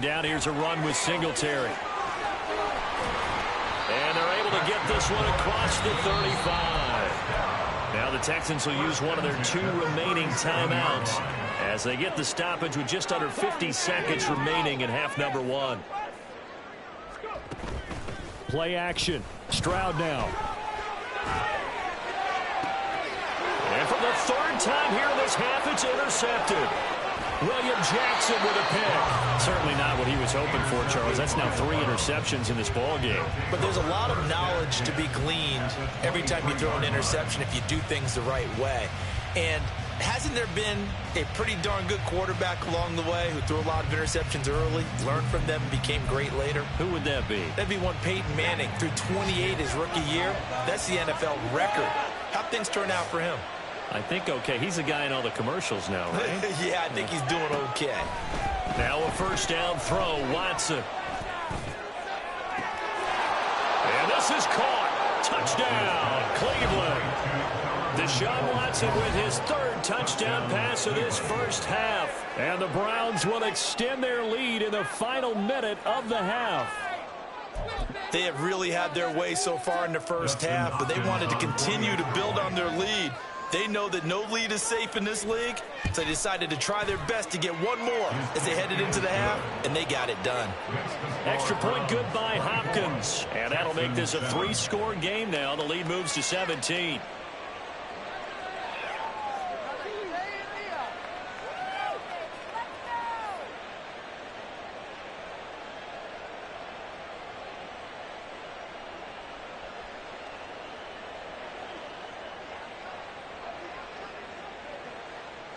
Down, here's a run with Singletary. And they're able to get this one across the 35. Now the Texans will use one of their 2 remaining timeouts as they get the stoppage with just under 50 seconds remaining in half number 1. Play action. Stroud now. And for the 3rd time here in this half, it's intercepted. William Jackson with a pick. Certainly not what he was hoping for, Charles. That's now 3 interceptions in this ball game. But there's a lot of knowledge to be gleaned every time you throw an interception if you do things the right way. And hasn't there been a pretty darn good quarterback along the way who threw a lot of interceptions early, learned from them, and became great later? Who would that be? That'd be one Peyton Manning. Threw 28 his rookie year. That's the NFL record. How'd things turn out for him? I think okay. He's the guy in all the commercials now, right? Yeah, I think he's doing okay. Now a first down throw, Watson. And this is caught. Touchdown, Cleveland. Deshaun Watson with his 3rd touchdown pass of this first half. And the Browns will extend their lead in the final minute of the half. They have really had their way so far in the first half, but they wanted to continue to build on their lead. They know that no lead is safe in this league, so they decided to try their best to get one more as they headed into the half, and they got it done. Extra point good by Hopkins. And that'll make this a 3-score game now. The lead moves to 17.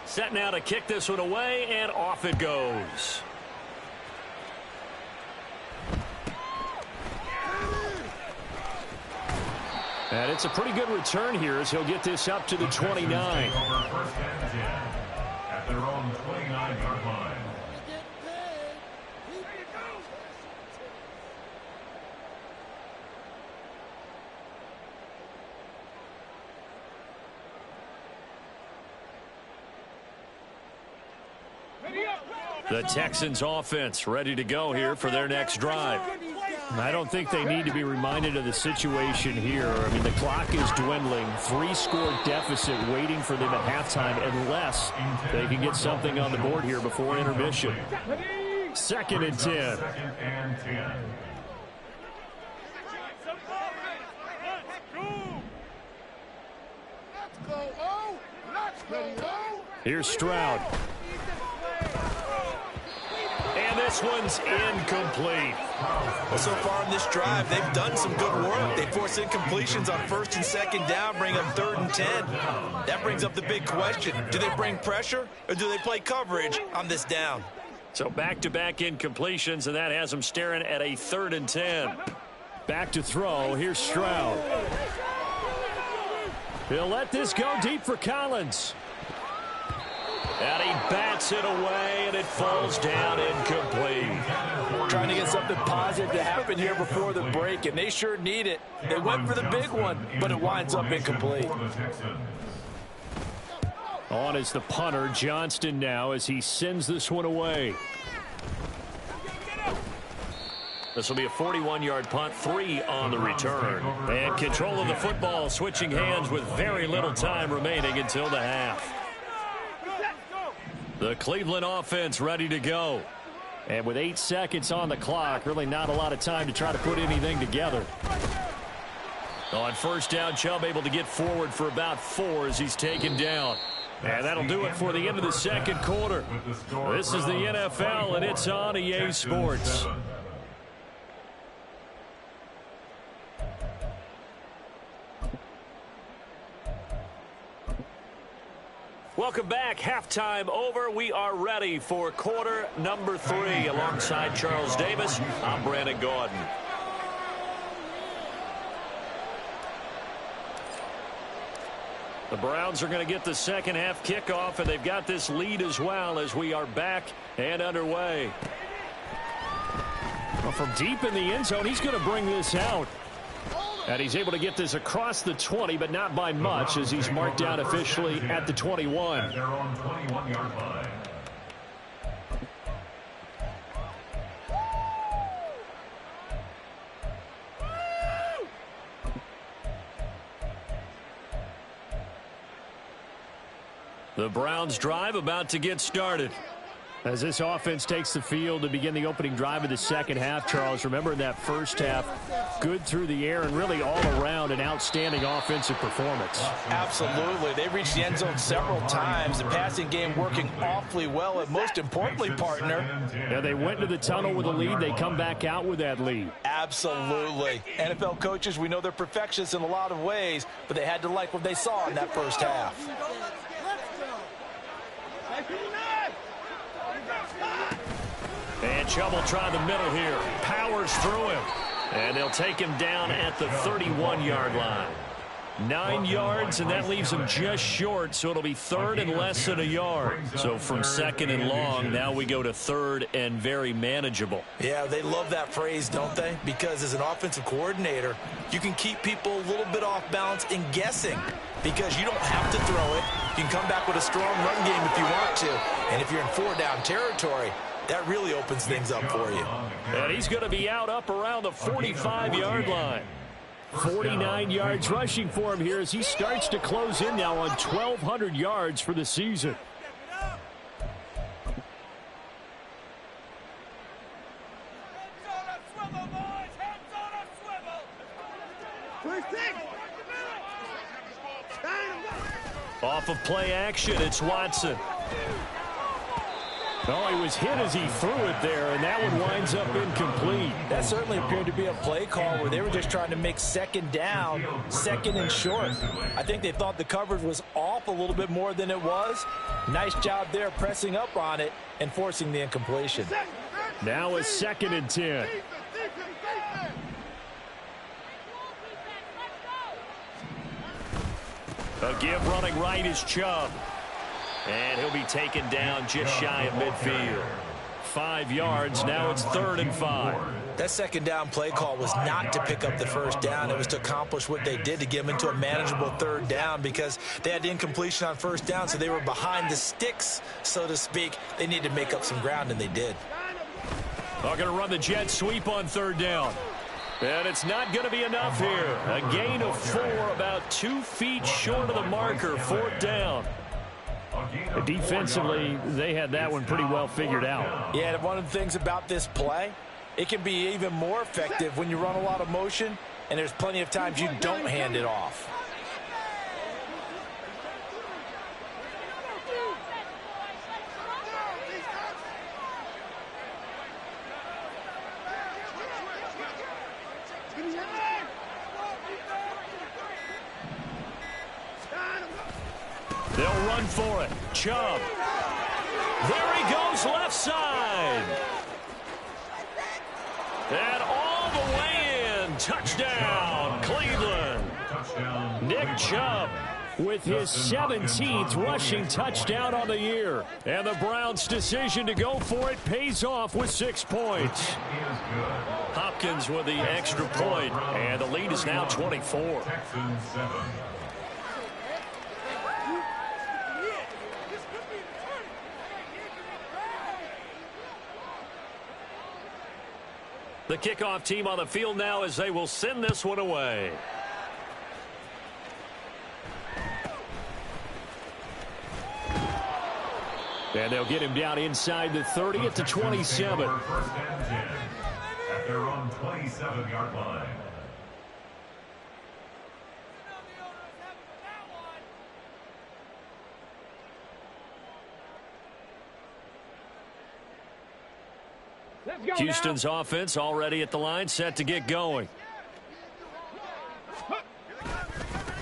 Set now to kick this one away, and off it goes. And it's a pretty good return here as he'll get this up to the 29. At their own 29-yard line. The Texans offense ready to go here for their next drive. I don't think they need to be reminded of the situation here. I mean, the clock is dwindling. 3-score deficit waiting for them at halftime unless they can get something on the board here before intermission. 2nd and 10. Here's Stroud. And this one's incomplete. Well, so far in this drive, they've done some good work. They force incompletions on 1st and 2nd down, bring them 3rd and 10. That brings up the big question. Do they bring pressure or do they play coverage on this down? So back-to-back incompletions, and that has them staring at a 3rd and 10. Back to throw. Here's Stroud. He'll let this go deep for Collins. And he bats it away, and it falls down incomplete. Trying to get something positive to happen here before the break, and they sure need it. They went for the big one, but it winds up incomplete. On is the punter, Johnston, now as he sends this one away. This will be a 41-yard punt, 3 on the return. And control of the football switching hands with very little time remaining until the half. The Cleveland offense ready to go. And with 8 seconds on the clock, really not a lot of time to try to put anything together. On first down, Chubb able to get forward for about 4 as he's taken down. And that'll do it for the end of the second quarter. This is the NFL, and it's on EA Sports. Welcome back. Halftime over. We are ready for quarter number 3. Alongside Charles Davis, I'm Brandon Gaudin. The Browns are going to get the second half kickoff, and they've got this lead as well as we are back and underway. Well, from deep in the end zone, he's going to bring this out. And he's able to get this across the 20, but not by much, as he's marked down officially at the 21. At their own 21-yard line. The Browns drive about to get started. As this offense takes the field to begin the opening drive of the second half, Charles, remember in that first half, good through the air and really all around an outstanding offensive performance. Absolutely. They reached the end zone several times. The passing game working awfully well, and most importantly, partner. Yeah, they went to the tunnel with a lead. They come back out with that lead. Absolutely. NFL coaches, we know they're perfectionists in a lot of ways, but they had to like what they saw in that first half. And Chubb will try the middle here. Powers through him. And they'll take him down at the 31-yard line. 9 yards, and that leaves him just short, so it'll be third and less than a yard. So from second and long, now we go to third and very manageable. Yeah, they love that phrase, don't they? Because as an offensive coordinator, you can keep people a little bit off balance and guessing because you don't have to throw it. You can come back with a strong run game if you want to. And if you're in four-down territory, that really opens things up for you. And he's going to be out up around the 45-yard line. 49 yards rushing for him here as he starts to close in now on 1,200 yards for the season. Off of play action, it's Watson. Oh, he was hit as he threw it there, and that one winds up incomplete. That certainly appeared to be a play call where they were just trying to make second down, second and short. I think they thought the coverage was off a little bit more than it was. Nice job there pressing up on it and forcing the incompletion. Now a 2nd and 10. A give running right is Chubb. And he'll be taken down just shy of midfield. 5 yards. Now it's 3rd and 5. That second down play call was not to pick up the first down. It was to accomplish what they did to get them into a manageable 3rd down because they had the incompletion on first down, so they were behind the sticks, so to speak. They needed to make up some ground, and they did. They're going to run the jet sweep on 3rd down. And it's not going to be enough here. A gain of 4, about 2 feet short of the marker, 4th down. Defensively, they had that one pretty well figured out. Yeah, and one of the things about this play, it can be even more effective when you run a lot of motion, and there's plenty of times you don't hand it off. They'll run for it. Chubb. There he goes, left side. And all the way in. Touchdown, Cleveland. Nick Chubb with his 17th rushing touchdown on the year. And the Browns' decision to go for it pays off with 6 points. Hopkins with the extra point, and the lead is now 24. The kickoff team on the field now as they will send this one away. And they'll get him down inside the 30 at the 27. At their own 27-yard line. Houston's offense already at the line, set to get going.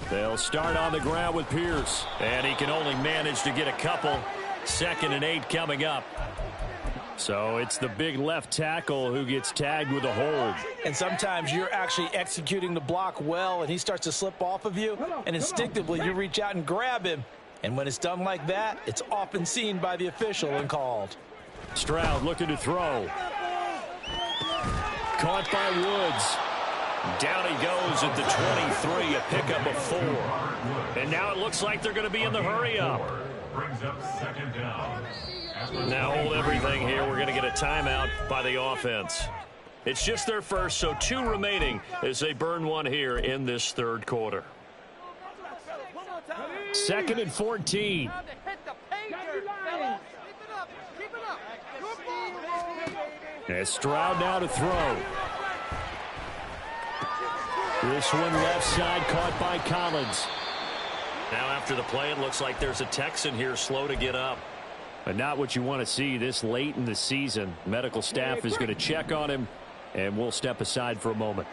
They'll start on the ground with Pierce. And he can only manage to get a couple. 2nd and 8 coming up. So it's the big left tackle who gets tagged with a hold. And sometimes you're actually executing the block well, and he starts to slip off of you, and instinctively you reach out and grab him. And when it's done like that, it's often seen by the official and called. Stroud looking to throw. Caught by Woods. Down he goes at the 23, a pickup of 4. And now it looks like they're going to be in the hurry-up. Brings up 2nd down. Now hold everything here. We're going to get a timeout by the offense. It's just their first, so 2 remaining as they burn one here in this 3rd quarter. 2nd and 14. And Stroud now to throw. This one left side caught by Collins. Now after the play, it looks like there's a Texan here slow to get up. But not what you want to see this late in the season. Medical staff is going to check on him, and we'll step aside for a moment.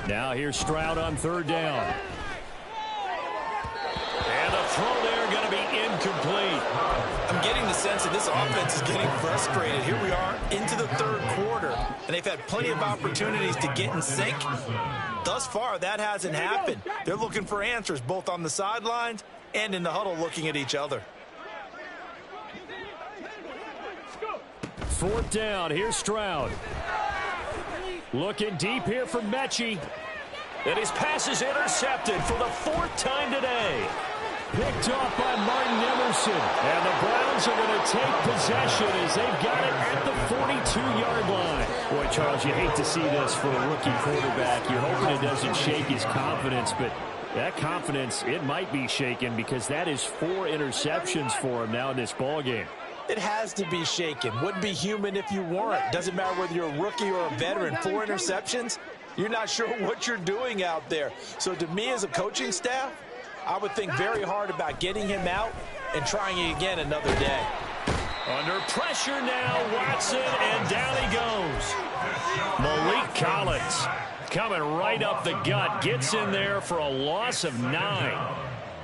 Now here's Stroud on third down. And the throw there going to be incomplete. I'm getting the sense that this offense is getting frustrated. Here we are into the third quarter, and they've had plenty of opportunities to get in sync. Thus far, that hasn't happened. They're looking for answers both on the sidelines and in the huddle looking at each other. Fourth down. Here's Stroud. Looking deep here for Mechie. And his pass is intercepted for the fourth time today. Picked off by Martin Emerson. And the Browns are going to take possession as they've got it at the 42-yard line. Boy, Charles, you hate to see this for a rookie quarterback. You're hoping it doesn't shake his confidence, but that confidence, it might be shaken because that is 4 interceptions for him now in this ballgame. It has to be shaken. Wouldn't be human if you weren't. Doesn't matter whether you're a rookie or a veteran. 4 interceptions, you're not sure what you're doing out there. So to me as a coaching staff, I would think very hard about getting him out and trying it again another day. Under pressure now, Watson, and down he goes. Malik Collins coming right up the gut. Gets in there for a loss of 9.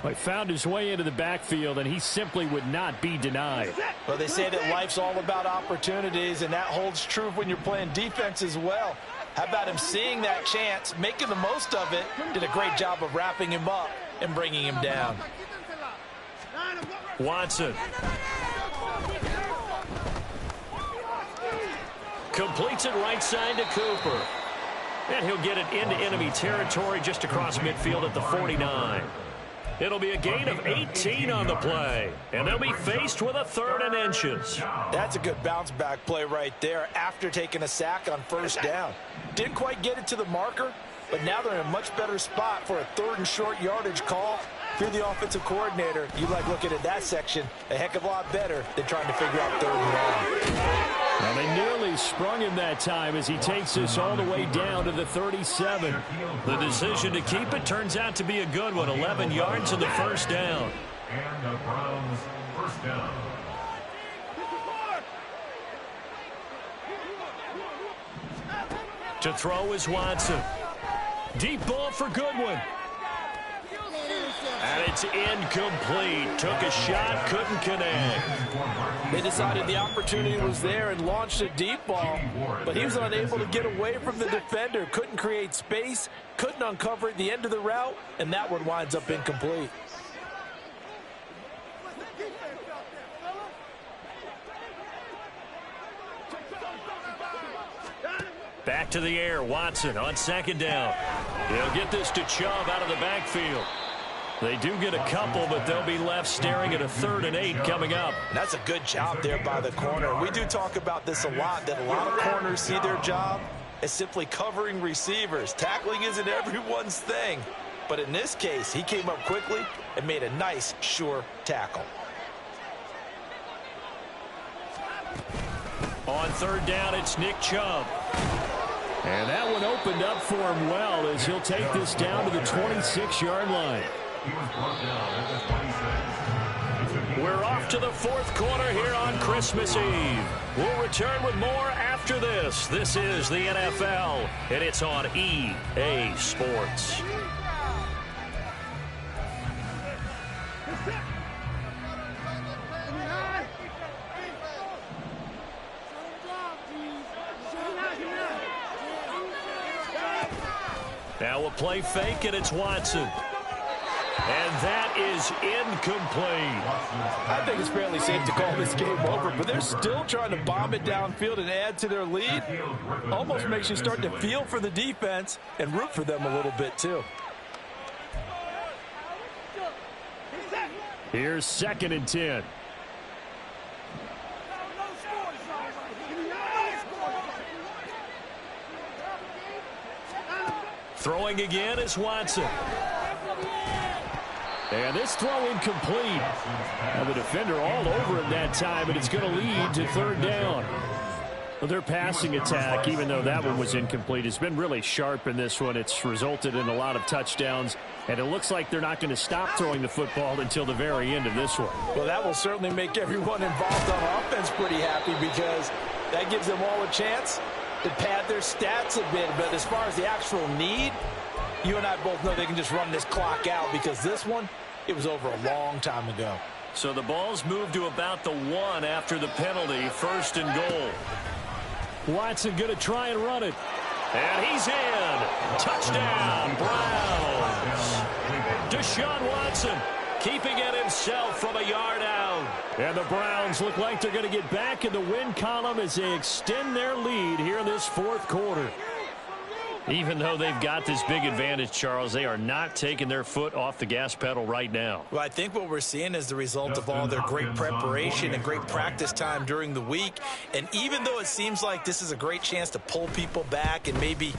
He found his way into the backfield, and he simply would not be denied. Well, they say that life's all about opportunities, and that holds true when you're playing defense as well. How about him seeing that chance, making the most of it, did a great job of wrapping him up and bringing him down. Watson. Completes it right side to Cooper. And he'll get it into enemy territory just across midfield at the 49. It'll be a gain of 18 on the play. And they'll be faced with a 3rd and inches. That's a good bounce back play right there after taking a sack on first down. Didn't quite get it to the marker, but now they're in a much better spot for a 3rd and short yardage call. If you're the offensive coordinator, you like looking at that section a heck of a lot better than trying to figure out 3rd and long. Well, they nearly sprung him that time as he takes us all the way down to the 37. The decision to keep it turns out to be a good one. 11 yards in the first down. And the Browns first down. To throw is Watson. Deep ball for Goodwin. And it's incomplete. Took a shot, couldn't connect. They decided the opportunity was there and launched a deep ball, but he was unable to get away from the defender. Couldn't create space, couldn't uncover at the end of the route, and that one winds up incomplete. Back to the air, Watson on 2nd down. He'll get this to Chubb out of the backfield. They do get a couple, but they'll be left staring at a 3rd and 8 coming up. And that's a good job there by the corner. We do talk about this a lot, that a lot of corners see their job as simply covering receivers. Tackling isn't everyone's thing. But in this case, he came up quickly and made a nice, sure tackle. On 3rd down, it's Nick Chubb. And that one opened up for him well as he'll take this down to the 26-yard line. He was brought down at the 27. We're off to the 4th quarter here on Christmas Eve. We'll return with more after this. This is the NFL, and it's on EA Sports. Now a play fake, and it's Watson. And that is incomplete. I think it's fairly safe to call this game over, but they're still trying to bomb it downfield and add to their lead. Almost makes you start to feel for the defense and root for them a little bit, too. Here's 2nd and 10. Throwing again is Watson. And this throw incomplete. And the defender all over him that time, and it's going to lead to third down. Well, their passing attack, even though that one was incomplete, has been really sharp in this one. It's resulted in a lot of touchdowns, and it looks like they're not going to stop throwing the football until the very end of this one. Well, that will certainly make everyone involved on offense pretty happy, because that gives them all a chance to pad their stats a bit. But as far as the actual need, you and I both know they can just run this clock out, because this one, it was over a long time ago. So the ball's moved to about the 1 after the penalty, 1st and goal. Watson going to try and run it. And he's in. Touchdown, Browns. Deshaun Watson keeping it himself from a yard out. And the Browns look like they're going to get back in the win column as they extend their lead here in this 4th quarter. Even though they've got this big advantage, Charles, they are not taking their foot off the gas pedal right now. Well, I think what we're seeing is the result of all their great preparation and great practice time during the week. And even though it seems like this is a great chance to pull people back and maybe,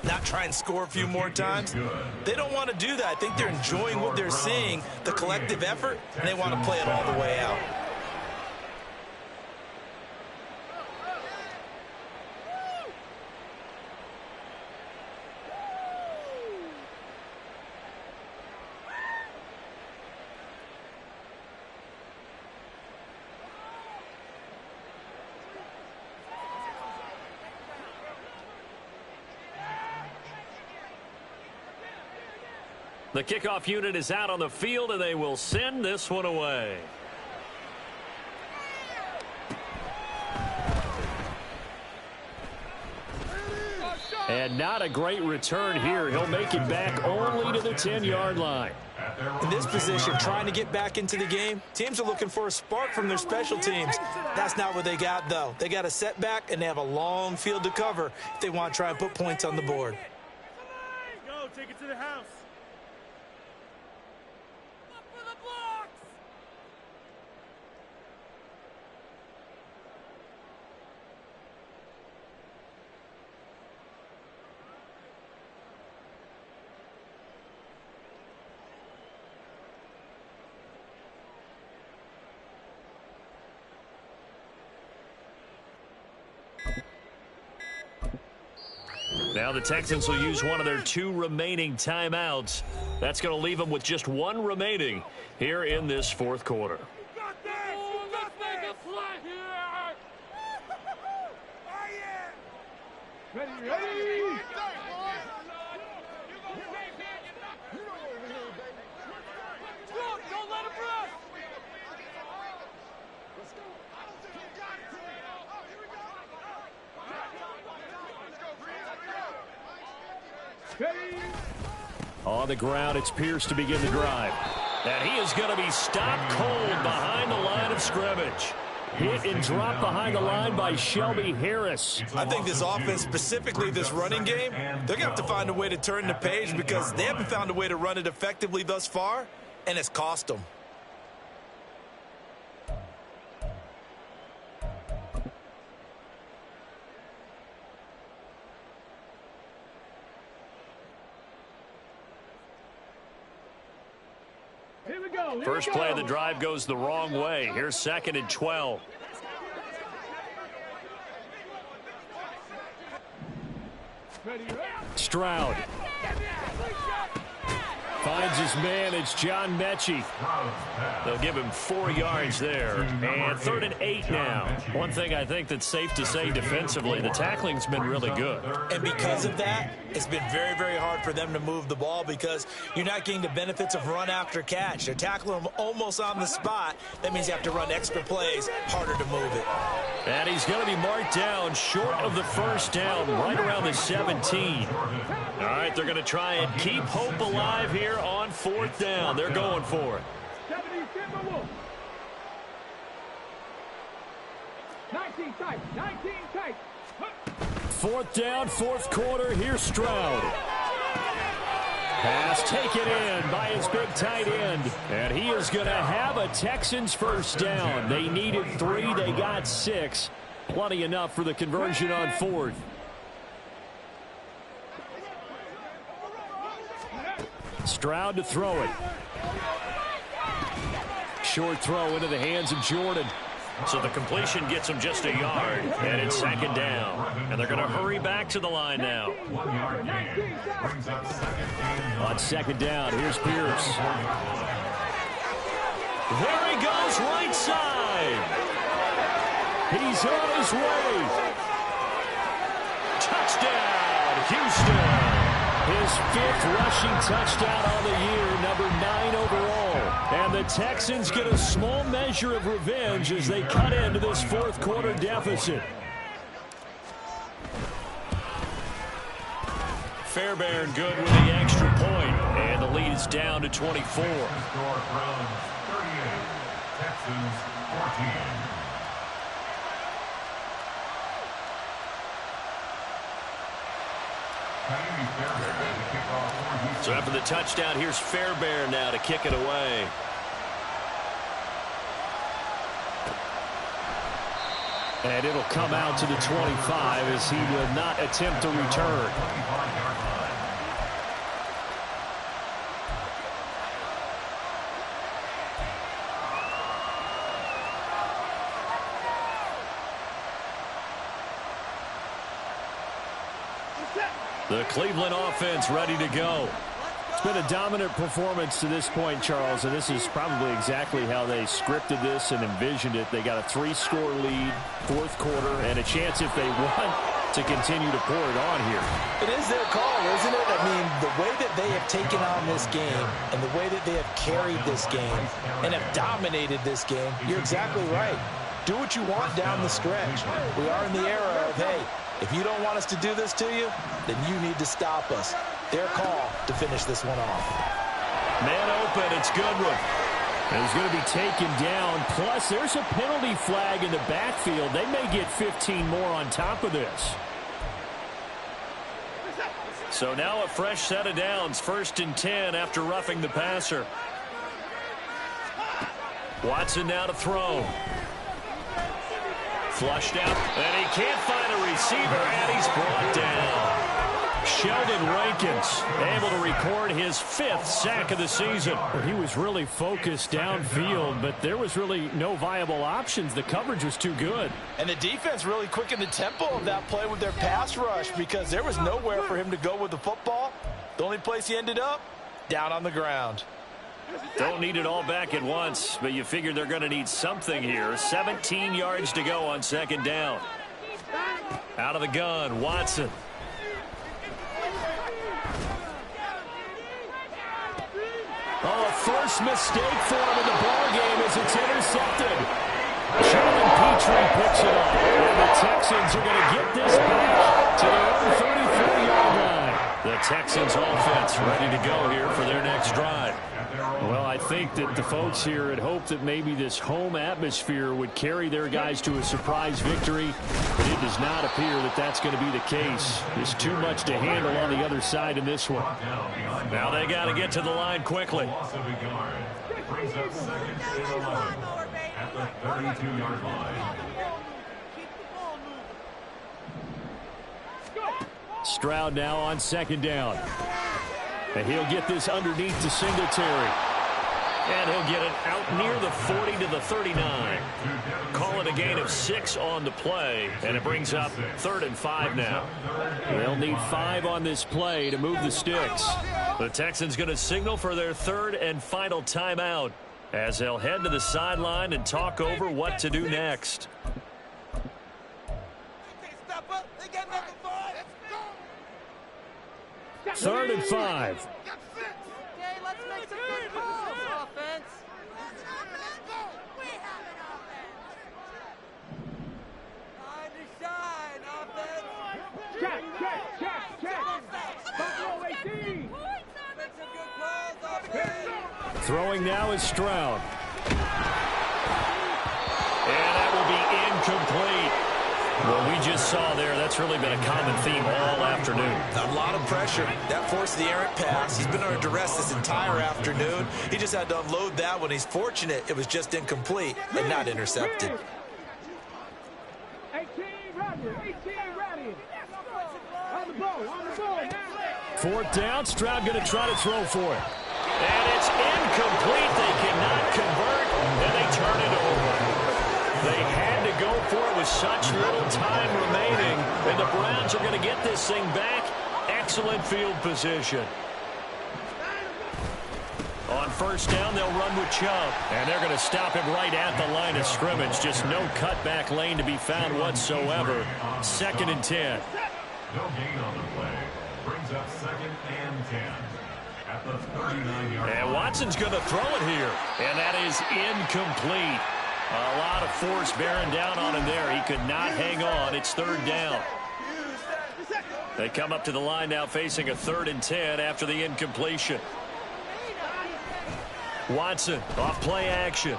not try and score a few more times, they don't want to do that. I think they're enjoying what they're seeing, the collective effort, and they want to play it all the way out. The kickoff unit is out on the field, and they will send this one away. And not a great return here. He'll make it back only to the 10-yard line. In this position, trying to get back into the game, teams are looking for a spark from their special teams. That's not what they got, though. They got a setback, and they have a long field to cover if they want to try and put points on the board. Go, take it to the house. Now the Texans will use one of their 2 remaining timeouts. That's going to leave them with just 1 remaining here in this 4th quarter. On the ground, it's Pierce to begin the drive. And he is going to be stopped cold behind the line of scrimmage. Hit and dropped behind the line by Shelby Harris. I think this offense, specifically this running game, they're going to have to find a way to turn the page, because they haven't found a way to run it effectively thus far, and it's cost them. First play of the drive goes the wrong way. Here's 2nd and 12. Stroud finds his man. It's John Mechie. They'll give him 4 yards there. And 3rd and 8 now. One thing I think that's safe to say defensively, the tackling's been really good. And because of that, it's been very, very hard for them to move the ball, because you're not getting the benefits of run after catch. They're tackling them almost on the spot. That means you have to run extra plays, harder to move it. And he's going to be marked down short of the 1st down, right around the 17. All right, they're going to try and keep hope alive here on 4th down. They're going for it. 19 tight, 19 tight. 4th down, 4th quarter. Here's Stroud. Pass taken in by his big tight end. And he is going to have a Texans 1st down. They needed 3. They got 6. Plenty enough for the conversion on 4th. Stroud to throw it. short throw into the hands of Jordan. So the completion gets him just a yard, and it's second down. And they're going to hurry back to the line now. 1 yard gain. Brings up second and 1. On second down, here's Pierce. There he goes, right side. He's on his way. Touchdown, Houston. His 5th rushing touchdown on the year, number 9 overall. And the Texans get a small measure of revenge as they cut into this 4th quarter deficit. Fairbairn good with the extra point, and the lead is down to 24. Score Browns 38, Texans 14. So after the touchdown, here's Fairbairn now to kick it away. And it'll come out to the 25 as he will not attempt to return. The Cleveland offense ready to go. It's been a dominant performance to this point, Charles, and this is probably exactly how they scripted this and envisioned it. They got a 3-score lead, 4th quarter, and a chance if they want to continue to pour it on here. It is their call, isn't it? I mean, the way that they have taken on this game and the way that they have carried this game and have dominated this game, you're exactly right. Do what you want down the stretch. We are in the era of, hey, if you don't want us to do this to you, then you need to stop us. Their call to finish this one off. Man open, it's Goodwin. And he's going to be taken down. Plus, there's a penalty flag in the backfield. They may get 15 more on top of this. So now a fresh set of downs. 1st and 10 after roughing the passer. Watson now to throw. Flushed out, and he can't find a receiver, and he's brought down. Sheldon Rankins able to record his 5th sack of the season. He was really focused downfield, but there was really no viable options. The coverage was too good. And the defense really quickened the tempo of that play with their pass rush because there was nowhere for him to go with the football. The only place he ended up, down on the ground. Don't need it all back at once, but you figure they're going to need something here. 17 yards to go on 2nd down. Out of the gun, Watson. Oh, a first mistake for him in the ballgame as it's intercepted. Jalen Petrie picks it up, and the Texans are going to get this back to their own 33-yard line. The Texans offense ready to go here for their next drive. Well, I think that the folks here had hoped that maybe this home atmosphere would carry their guys to a surprise victory, but it does not appear that that's going to be the case. There's too much to handle on the other side in this one. Now they got to get to the line quickly. Brings up 2nd and 11 at the 32-yard line. Stroud now on 2nd down. And he'll get this underneath to Singletary. And he'll get it out near the 40 to the 39. Call it a gain of 6 on the play, and it brings up 3rd and 5 now. They'll need 5 on this play to move the sticks. The Texans going to signal for their 3rd and final timeout as they'll head to the sideline and talk over what to do next. Third and 5. Okay, let's make some good calls, offense. We have an offense. Time to shine, offense. Check. Buffalo 18. Make some good calls, offense. Throwing now is Stroud. And that will be incomplete. What we just saw there, that's really been a common theme all afternoon. A lot of pressure. That forced the errant pass. He's been under duress this entire afternoon. He just had to unload that one. He's fortunate it was just incomplete and not intercepted. 18 ready. On the ball now. 4th down, Stroud going to try to throw for it. And it's incomplete. They cannot convert, and they turn it over. They had to go for it with such little time remaining, and the Browns are going to get this thing back. Excellent field position. On first down, they'll run with Chubb. And they're going to stop him right at the line of scrimmage. Just no cutback lane to be found whatsoever. 2nd and 10. No gain on the play. Brings up 2nd and 10. At the 39-yard line. And Watson's going to throw it here. And that is incomplete. A lot of force bearing down on him there. He could not hang on. It's 3rd down. They come up to the line now facing a 3rd and 10 after the incompletion. Watson off play action.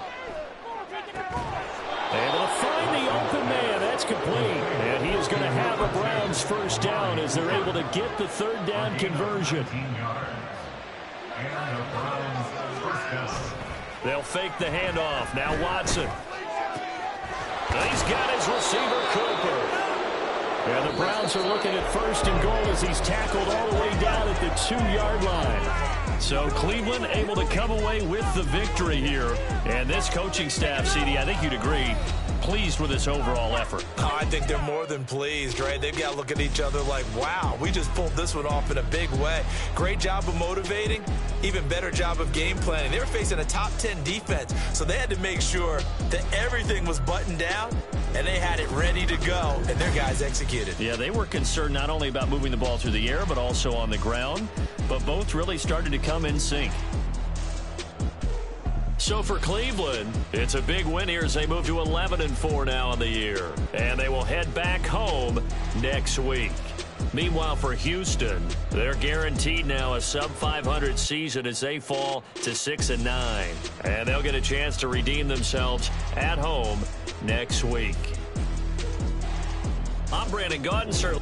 Able to find the open man. That's complete. And he is going to have a Browns first down as they're able to get the 3rd down conversion. And the Browns first down. They'll fake the handoff. Now Watson. He's got his receiver, Cooper. And the Browns are looking at 1st and goal as he's tackled all the way down at the 2-yard line. So Cleveland able to come away with the victory here. And this coaching staff, CD, I think you'd agree, pleased with this overall effort. Oh, I think they're more than pleased, right? They've got to look at each other like, wow, we just pulled this one off in a big way. Great job of motivating, even better job of game planning. They were facing a top 10 defense, so they had to make sure that everything was buttoned down and they had it ready to go, and their guys executed. Yeah, they were concerned not only about moving the ball through the air, but also on the ground, but both really started to come in sync. So for Cleveland, it's a big win here as they move to 11-4 now in the year. And they will head back home next week. Meanwhile, for Houston, they're guaranteed now a sub-500 season as they fall to 6-9. And they'll get a chance to redeem themselves at home next week. I'm Brandon Gaudin, sir.